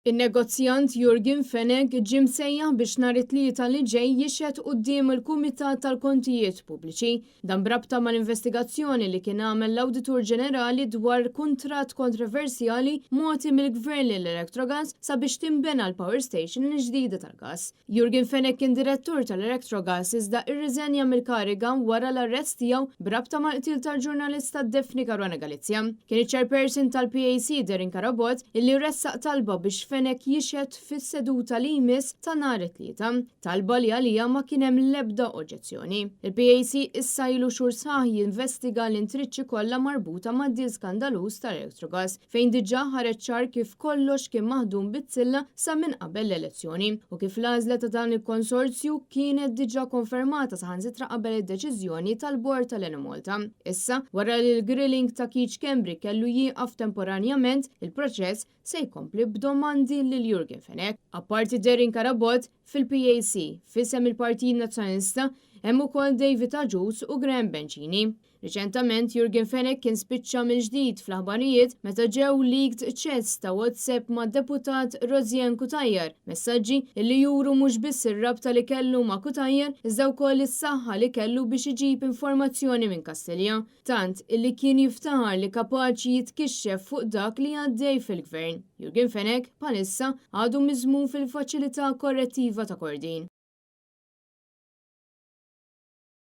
In-negozjant Jurgen Fenech ġie msejjaħ biex nhar it-tlieta li ġej jixhed quddiem il-Kumitat tal-Kontijiet Pubbliċi dan brabta mal-investigazzjoni li kien għamel l-Awditur Ġenerali dwar kuntratt kontroversjali mogħti mill-Gvern lill-Electrogas sabiex tinbena l-Power Station il-ġdida tal-gas. Jurgen Fenech kien direttur tal-Electrogas iżda irriżenja mill-kariga wara l-arrest tiegħu brabta mal-qtil tal-ġurnalista Defni Caruana Galizja. Kien iċ-chairperson tal-PAC Darin Karabot illi ressaq talba biex Fenech jixhed fis-seduta li jmiss ta' nhar it-tlieta. Talba li għalija ma kien hemm l-ebda oġġezzjoni. Il-PAC issa ilu xhur sħaħ jinvestiga l-intriċċi kollha marbuta mad-deal skandaluż tal-Electrogas fejn diġà ħareġ ċar kif kollox kien maħdum bit-silla sa minn qabel l-elezzjoni u kif l-għażla ta' dan il-konsorzju kienet diġà konfermata saħansitra qabel id-deċiżjoni tal-Bord tal-Enemalta. Issa, wara li l-grilling ta' Keith Schembri kellu jieqaf temporanjament, il-proċess se jkompli b'domandi lil Jurgen Fenech. Apparti Darin Karabot fil-PAC fisem il-Partit Nazzjonalista hemm ukoll David Agius u Graham Bencini. Riċentament Jurgen Fenech kien spiċċa mill-ġdid fl-aħbarijiet meta ġew leaked chats ta' WhatsApp ma' deputat Rozien Kutajjar, messaġġi li juru mhux biss ir-rabta li kellu ma' Kutajjar iżda wkoll is-saħħa li kellu biex iġib informazzjoni minn Kastilja, tant illi kien jiftaħar li kapaċi jitkixxef fuq dak li għaddej fil-gvern. Jurgen Fenech bħalissa għadu miżmum fil-faċilità korrettiva ta' Kordin.